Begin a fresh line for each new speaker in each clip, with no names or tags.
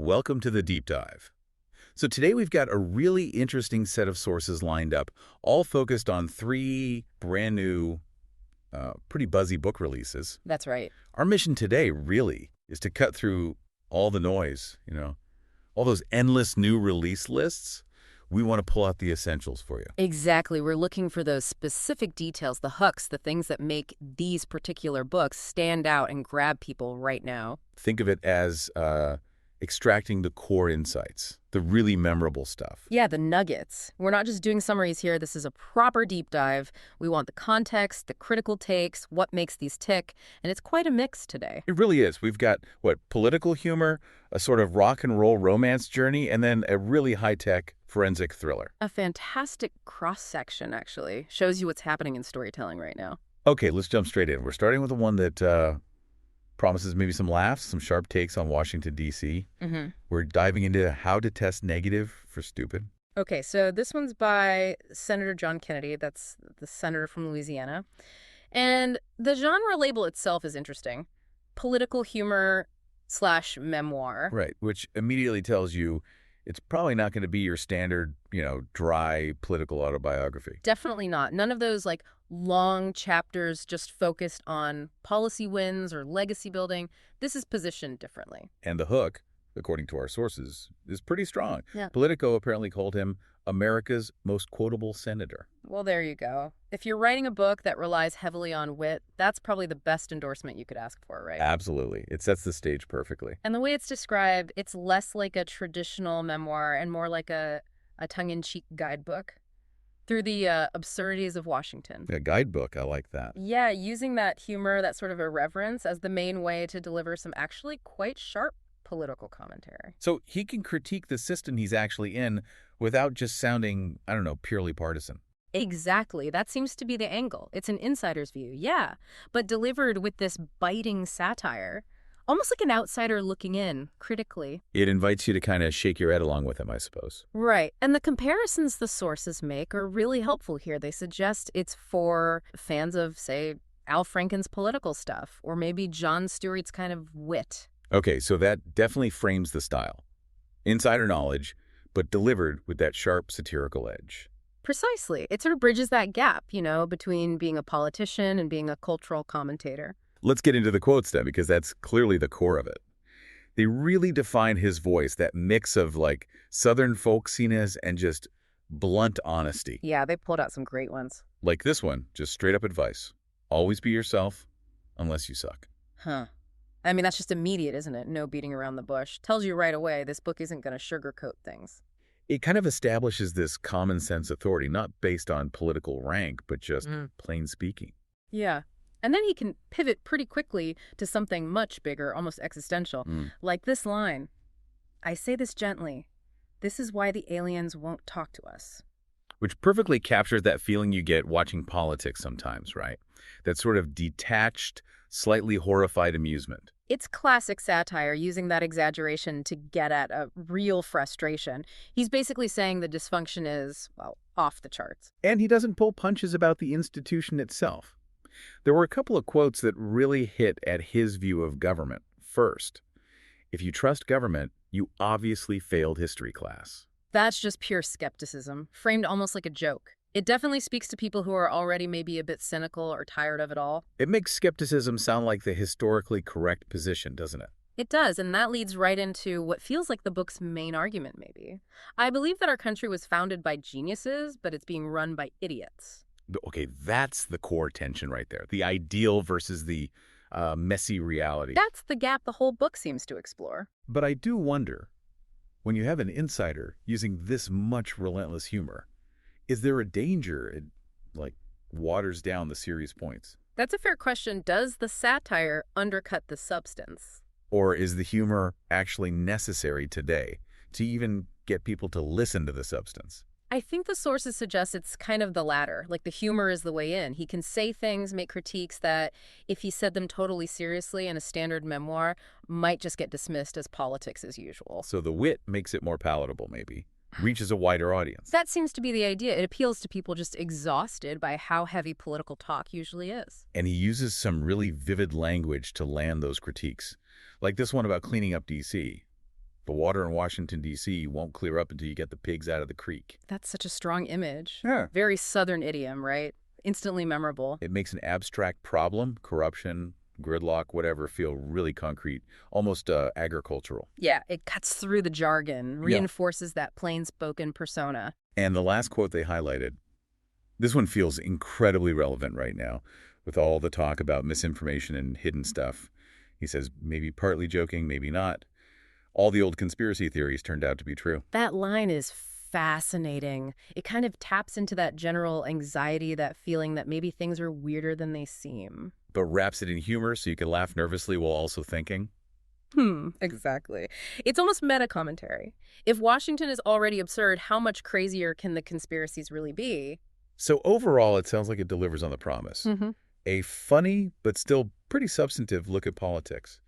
Welcome to the deep dive. So today we've got a really interesting set of sources lined up, all focused on three brand new, pretty buzzy book releases.
That's right.
Our mission today really is to cut through all the noise, all those endless new release lists. We want to pull out the essentials for you.
Exactly. We're looking for those specific details, the hooks, the things that make these particular books stand out and grab people right now.
Think of it as extracting the core insights, the really memorable stuff.
Yeah, the nuggets. We're not just doing summaries here. This is a proper deep dive. We want the context, the critical takes, what makes these tick, and it's quite a mix today.
It really is. We've got, political humor, a sort of rock and roll romance journey, and then a really high-tech forensic thriller.
A fantastic cross-section, actually. Shows you what's happening in storytelling right now.
Okay, let's jump straight in. We're starting with the one that promises maybe some laughs, some sharp takes on Washington, D.C. We're diving into how to test negative for stupid.
Okay, so this one's by Senator John Kennedy. That's the senator from Louisiana. And the genre label itself is interesting. Political humor / memoir.
Right, which immediately tells you it's probably not going to be your standard, dry political autobiography.
Definitely not. None of those long chapters just focused on policy wins or legacy building. This is positioned differently.
And the hook, according to our sources, is pretty strong.
Yeah.
Politico apparently called him America's most quotable senator.
Well, there you go. If you're writing a book that relies heavily on wit, that's probably the best endorsement you could ask for, right?
Absolutely. It sets the stage perfectly.
And the way it's described, it's less like a traditional memoir and more like a tongue-in-cheek guidebook through the absurdities of Washington.
A guidebook, I like that.
Yeah, using that humor, that sort of irreverence as the main way to deliver some actually quite sharp political commentary.
So he can critique the system he's actually in without just sounding, purely partisan.
Exactly. That seems to be the angle. It's an insider's view, yeah, but delivered with this biting satire, almost like an outsider looking in, critically.
It invites you to kind of shake your head along with him, I suppose.
Right. And the comparisons the sources make are really helpful here. They suggest it's for fans of, say, Al Franken's political stuff, or maybe Jon Stewart's kind of wit.
Okay, so that definitely frames the style. Insider knowledge, but delivered with that sharp satirical edge.
Precisely. It sort of bridges that gap, between being a politician and being a cultural commentator.
Let's get into the quotes then, because that's clearly the core of it. They really define his voice, that mix of Southern folksiness and just blunt honesty.
Yeah, they pulled out some great ones.
Like this one, just straight up advice. Always be yourself, unless you suck.
Huh. I mean, that's just immediate, isn't it? No beating around the bush. Tells you right away this book isn't going to sugarcoat things.
It kind of establishes this common sense authority, not based on political rank, but just plain speaking.
Yeah. And then he can pivot pretty quickly to something much bigger, almost existential. Like this line, "I say this gently. This is why the aliens won't talk to us."
Which perfectly captures that feeling you get watching politics sometimes, right? That sort of detached, slightly horrified amusement.
It's classic satire, using that exaggeration to get at a real frustration. He's basically saying the dysfunction is, off the charts.
And he doesn't pull punches about the institution itself. There were a couple of quotes that really hit at his view of government. First, "If you trust government, you obviously failed history class."
That's just pure skepticism, framed almost like a joke. It definitely speaks to people who are already maybe a bit cynical or tired of it all.
It makes skepticism sound like the historically correct position, doesn't it?
It does, and that leads right into what feels like the book's main argument, maybe. I believe that our country was founded by geniuses, but it's being run by idiots.
Okay, that's the core tension right there. The ideal versus the messy reality.
That's the gap the whole book seems to explore.
But I do wonder, when you have an insider using this much relentless humor, is there a danger it, waters down the serious points?
That's a fair question. Does the satire undercut the substance?
Or is the humor actually necessary today to even get people to listen to the substance?
I think the sources suggest it's kind of the latter. The humor is the way in. He can say things, make critiques that, if he said them totally seriously in a standard memoir, might just get dismissed as politics as usual.
So the wit makes it more palatable, maybe. Reaches a wider audience.
That seems to be the idea. It appeals to people just exhausted by how heavy political talk usually is.
And he uses some really vivid language to land those critiques. Like this one about cleaning up D.C. The water in Washington, D.C. won't clear up until you get the pigs out of the creek.
That's such a strong image.
Yeah.
Very Southern idiom, right? Instantly memorable.
It makes an abstract problem, corruption, gridlock, whatever, feel really concrete, almost agricultural.
Yeah, it cuts through the jargon,
Yeah.
reinforces that plain-spoken persona.
And the last quote they highlighted, this one feels incredibly relevant right now with all the talk about misinformation and hidden stuff. He says, maybe partly joking, maybe not. All the old conspiracy theories turned out to be true.
That line is fascinating. It kind of taps into that general anxiety, that feeling that maybe things are weirder than they seem.
But wraps it in humor so you can laugh nervously while also thinking.
Exactly. It's almost meta-commentary. If Washington is already absurd, how much crazier can the conspiracies really be?
So overall, it sounds like it delivers on the promise. A funny, but still pretty substantive look at politics.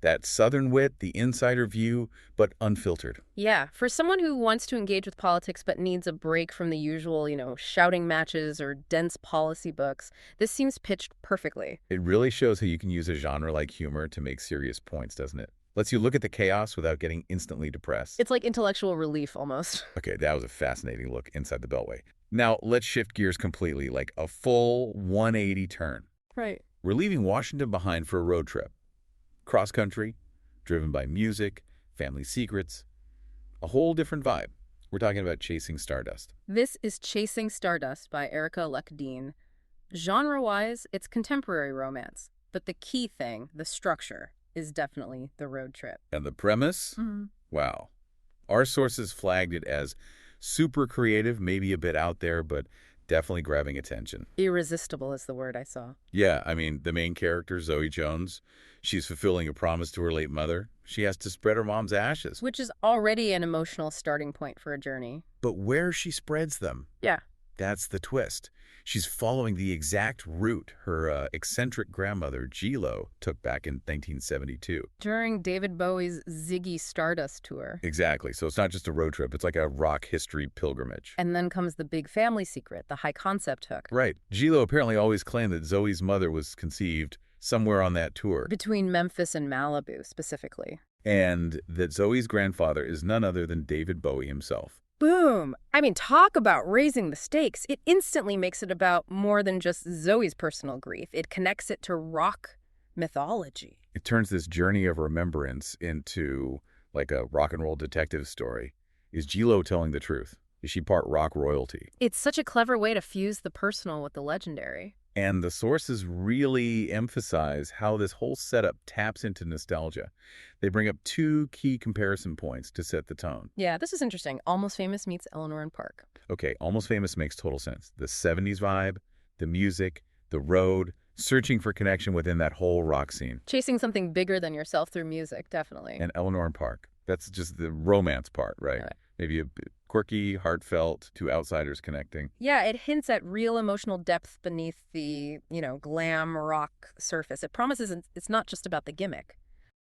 That Southern wit, the insider view, but unfiltered.
Yeah, for someone who wants to engage with politics but needs a break from the usual, shouting matches or dense policy books, this seems pitched perfectly.
It really shows how you can use a genre like humor to make serious points, doesn't it? Lets you look at the chaos without getting instantly depressed.
It's like intellectual relief almost.
Okay, that was a fascinating look inside the Beltway. Now, let's shift gears completely, like a full 180 turn.
Right.
We're leaving Washington behind for a road trip. Cross-country, driven by music, family secrets, a whole different vibe. We're talking about Chasing Stardust.
This is Chasing Stardust by Erica Luck-Dean. Genre-wise, it's contemporary romance, but the key thing, the structure, is definitely the road trip.
And the premise? Wow. Our sources flagged it as super creative, maybe a bit out there, but definitely grabbing attention.
Irresistible is the word I saw.
Yeah, I mean, the main character, Zoe Jones, she's fulfilling a promise to her late mother. She has to spread her mom's ashes.
Which is already an emotional starting point for a journey.
But where she spreads them,
Yeah.
that's the twist. She's following the exact route her eccentric grandmother, Gilo, took back in 1972.
During David Bowie's Ziggy Stardust tour.
Exactly. So it's not just a road trip. It's like a rock history pilgrimage.
And then comes the big family secret, the high concept hook.
Right. Gilo apparently always claimed that Zoe's mother was conceived somewhere on that tour.
Between Memphis and Malibu, specifically.
And that Zoe's grandfather is none other than David Bowie himself.
Boom! I mean, talk about raising the stakes. It instantly makes it about more than just Zoe's personal grief. It connects it to rock mythology.
It turns this journey of remembrance into like a rock and roll detective story. Is Gilo telling the truth? Is she part rock royalty?
It's such a clever way to fuse the personal with the legendary.
And the sources really emphasize how this whole setup taps into nostalgia. They bring up two key comparison points to set the tone.
Yeah, this is interesting. Almost Famous meets Eleanor and Park.
Okay, Almost Famous makes total sense. The 70s vibe, the music, the road, searching for connection within that whole rock scene.
Chasing something bigger than yourself through music, definitely.
And Eleanor and Park. That's just the romance part, right? Maybe a bit quirky, heartfelt, two outsiders connecting.
Yeah, it hints at real emotional depth beneath the, glam rock surface. It promises it's not just about the gimmick.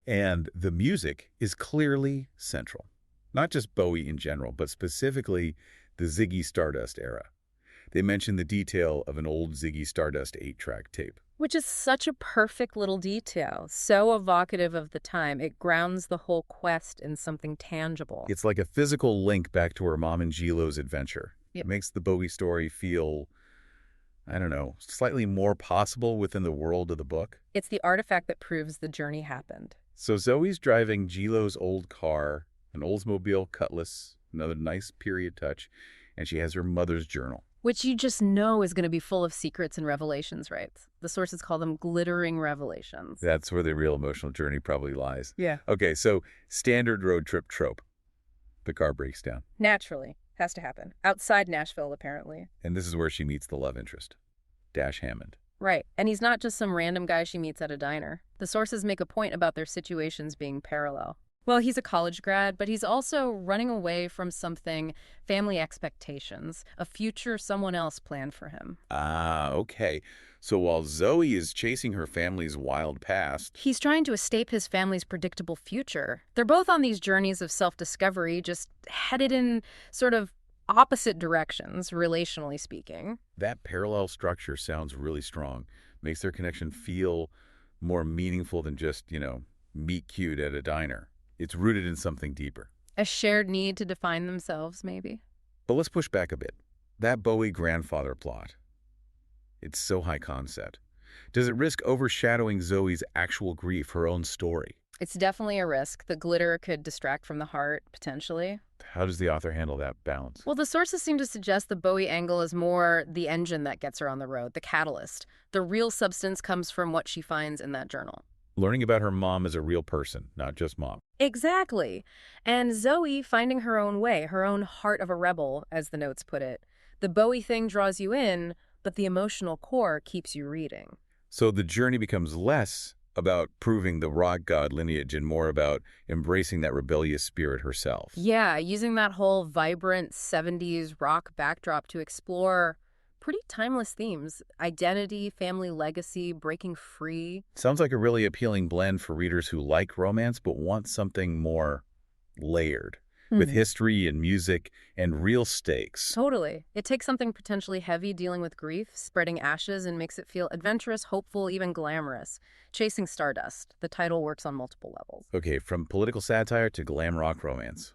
And the music is clearly central. Not just Bowie in general, but specifically the Ziggy Stardust era. They mention the detail of an old Ziggy Stardust 8-track tape.
Which is such a perfect little detail, so evocative of the time. It grounds the whole quest in something tangible.
It's like a physical link back to her mom and Gilo's adventure.
Yep.
It makes the Bowie story feel, I don't know, slightly more possible within the world of the book.
It's the artifact that proves the journey happened.
So Zoe's driving Gilo's old car, an Oldsmobile Cutlass, another nice period touch, and she has her mother's journal.
Which you just know is going to be full of secrets and revelations, right? The sources call them glittering revelations.
That's where the real emotional journey probably lies.
Yeah.
Okay, so standard road trip trope. The car breaks down.
Naturally. Has to happen. Outside Nashville, apparently.
And this is where she meets the love interest, Dash Hammond.
Right. And he's not just some random guy she meets at a diner. The sources make a point about their situations being parallel. Well, he's a college grad, but he's also running away from something, family expectations, a future someone else planned for him.
Ah, okay. So while Zoe is chasing her family's wild past,
he's trying to escape his family's predictable future. They're both on these journeys of self-discovery, just headed in sort of opposite directions, relationally speaking.
That parallel structure sounds really strong. Makes their connection feel more meaningful than just, meet cute at a diner. It's rooted in something deeper.
A shared need to define themselves, maybe?
But let's push back a bit. That Bowie grandfather plot, it's so high concept. Does it risk overshadowing Zoe's actual grief, her own story?
It's definitely a risk. The glitter could distract from the heart, potentially.
How does the author handle that balance?
Well, the sources seem to suggest the Bowie angle is more the engine that gets her on the road, the catalyst. The real substance comes from what she finds in that journal.
Learning about her mom as a real person, not just mom.
Exactly. And Zoe finding her own way, her own heart of a rebel, as the notes put it. The Bowie thing draws you in, but the emotional core keeps you reading.
So the journey becomes less about proving the rock god lineage and more about embracing that rebellious spirit herself.
Yeah, using that whole vibrant 70s rock backdrop to explore pretty timeless themes. Identity, family legacy, breaking free.
Sounds like a really appealing blend for readers who like romance but want something more layered, with history and music and real stakes.
Totally. It takes something potentially heavy, dealing with grief, spreading ashes, and makes it feel adventurous, hopeful, even glamorous. Chasing Stardust. The title works on multiple levels.
Okay, from political satire to glam rock romance.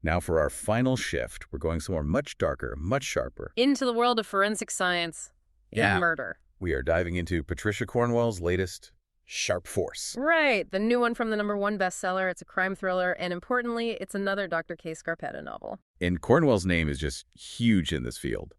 Now for our final shift, we're going somewhere much darker, much sharper.
Into the world of forensic science and murder.
We are diving into Patricia Cornwell's latest, Sharp Force.
Right. The new one from the #1 bestseller. It's a crime thriller, and importantly, it's another Dr. K. Scarpetta novel.
And Cornwell's name is just huge in this field.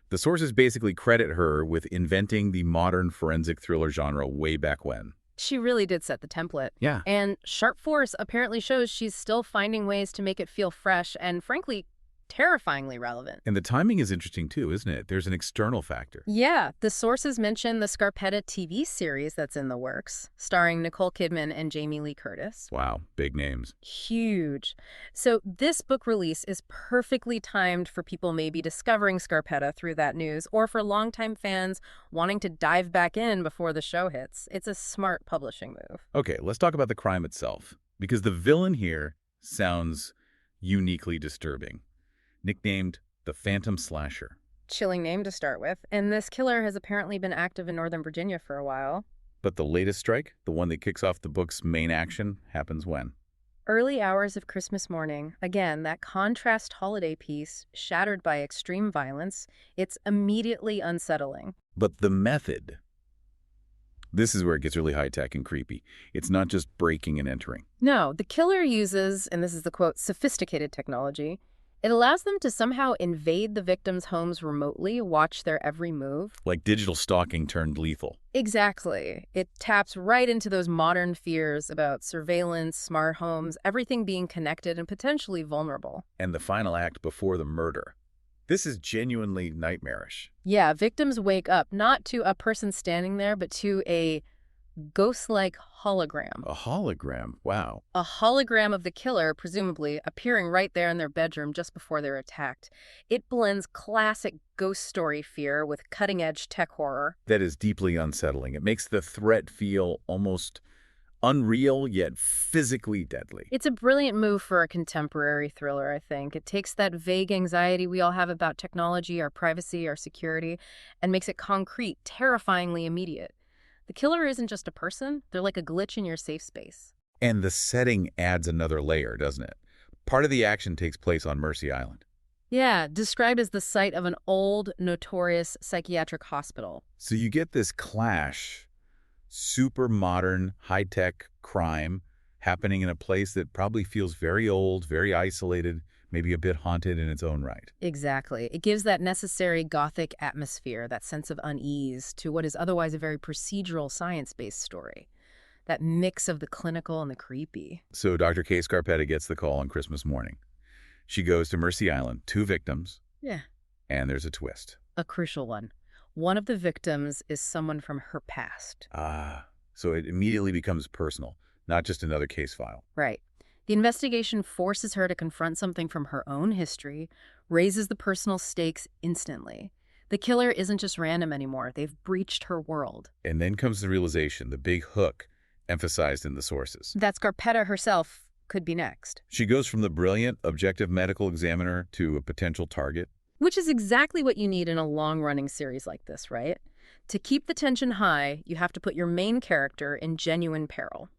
The sources basically credit her with inventing the modern forensic thriller genre way back when.
She really did set the template.
Yeah.
And Sharp Force apparently shows she's still finding ways to make it feel fresh and, frankly, terrifyingly relevant.
And the timing is interesting too, isn't it? There's an external factor.
Yeah, the sources mention the Scarpetta TV series that's in the works, starring Nicole Kidman and Jamie Lee Curtis.
Wow, big names.
Huge. So this book release is perfectly timed for people maybe discovering Scarpetta through that news, or for longtime fans wanting to dive back in before the show hits. It's a smart publishing move.
Okay, let's talk about the crime itself, because the villain here sounds uniquely disturbing. Nicknamed the Phantom Slasher.
Chilling name to start with. And this killer has apparently been active in Northern Virginia for a while.
But the latest strike, the one that kicks off the book's main action, happens when?
Early hours of Christmas morning. Again, that contrast holiday piece, shattered by extreme violence. It's immediately unsettling.
But the method. This is where it gets really high-tech and creepy. It's not just breaking and entering.
No, the killer uses, and this is the quote, sophisticated technology. It allows them to somehow invade the victims' homes remotely, watch their every move.
Like digital stalking turned lethal.
Exactly. It taps right into those modern fears about surveillance, smart homes, everything being connected and potentially vulnerable.
And the final act before the murder. This is genuinely nightmarish.
Yeah, victims wake up not to a person standing there, but to a ghost-like hologram.
A hologram? Wow.
A hologram of the killer, presumably, appearing right there in their bedroom just before they're attacked. It blends classic ghost story fear with cutting-edge tech horror.
That is deeply unsettling. It makes the threat feel almost unreal, yet physically deadly.
It's a brilliant move for a contemporary thriller, I think. It takes that vague anxiety we all have about technology, our privacy, our security, and makes it concrete, terrifyingly immediate. The killer isn't just a person. They're like a glitch in your safe space.
And the setting adds another layer, doesn't it? Part of the action takes place on Mercy Island.
Yeah, described as the site of an old, notorious psychiatric hospital.
So you get this clash, super modern, high-tech crime happening in a place that probably feels very old, very isolated, maybe a bit haunted in its own right.
Exactly. It gives that necessary Gothic atmosphere, that sense of unease, to what is otherwise a very procedural, science-based story. That mix of the clinical and the creepy.
So Dr. K. Scarpetta gets the call on Christmas morning. She goes to Mercy Island, 2 victims.
Yeah.
And there's a twist.
A crucial one. One of the victims is someone from her past.
So it immediately becomes personal, not just another case file.
Right. The investigation forces her to confront something from her own history, raises the personal stakes instantly. The killer isn't just random anymore. They've breached her world.
And then comes the realization, the big hook emphasized in the sources.
That Scarpetta herself could be next.
She goes from the brilliant, objective medical examiner to a potential target.
Which is exactly what you need in a long-running series like this, right? To keep the tension high, you have to put your main character in genuine peril.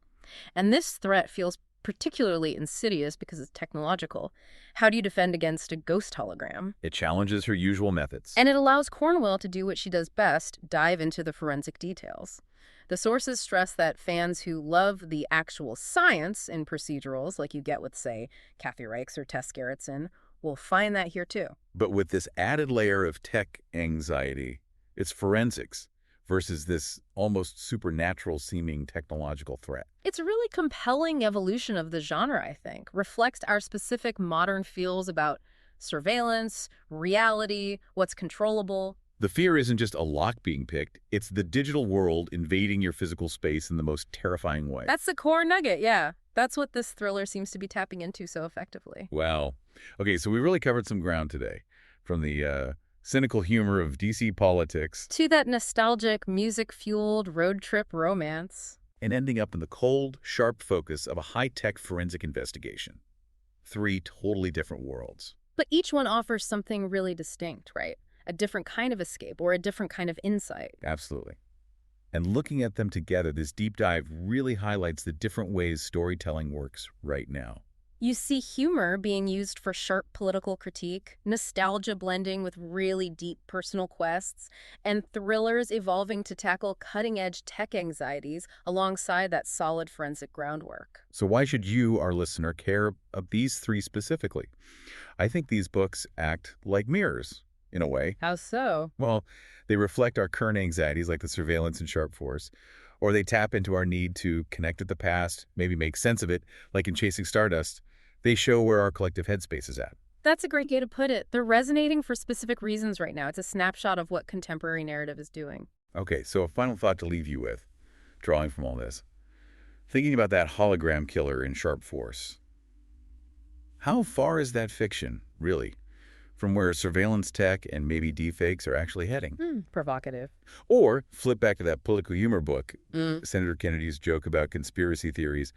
And this threat feels particularly insidious because it's technological. How do you defend against a ghost hologram?
It challenges her usual methods.
And it allows Cornwell to do what she does best, dive into the forensic details. The sources stress that fans who love the actual science in procedurals, like you get with, say, Kathy Reichs or Tess Gerritsen, will find that here too.
But with this added layer of tech anxiety, it's forensics versus this almost supernatural-seeming technological threat.
It's a really compelling evolution of the genre, I think. Reflects our specific modern feels about surveillance, reality, what's controllable.
The fear isn't just a lock being picked, it's the digital world invading your physical space in the most terrifying way.
That's the core nugget, yeah. That's what this thriller seems to be tapping into so effectively.
Wow. Okay, so we really covered some ground today. From the cynical humor of DC politics
To that nostalgic, music-fueled road trip romance.
and ending up in the cold, sharp focus of a high-tech forensic investigation. 3 totally different worlds.
But each one offers something really distinct, right? A different kind of escape or a different kind of insight.
Absolutely. And looking at them together, this deep dive really highlights the different ways storytelling works right now.
You see humor being used for sharp political critique, nostalgia blending with really deep personal quests, and thrillers evolving to tackle cutting-edge tech anxieties alongside that solid forensic groundwork.
So why should you, our listener, care of these 3 specifically? I think these books act like mirrors, in a way.
How so?
Well, they reflect our current anxieties like the surveillance and sharp force, or they tap into our need to connect with the past, maybe make sense of it, like in Chasing Stardust. They show where our collective headspace is at.
That's a great way to put it. They're resonating for specific reasons right now. It's a snapshot of what contemporary narrative is doing.
Okay, so a final thought to leave you with, drawing from all this. Thinking about that hologram killer in Sharp Force. How far is that fiction, really, from where surveillance tech and maybe deepfakes are actually heading?
Provocative.
Or flip back to that Politico humor book,
Mm.
Senator Kennedy's joke about conspiracy theories,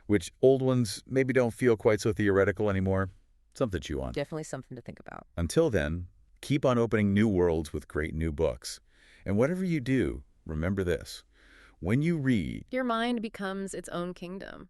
which old ones maybe don't feel quite so theoretical anymore. Something to chew on.
Definitely something to think about.
Until then, keep on opening new worlds with great new books. And whatever you do, remember this. When you read,
Your mind becomes its own kingdom.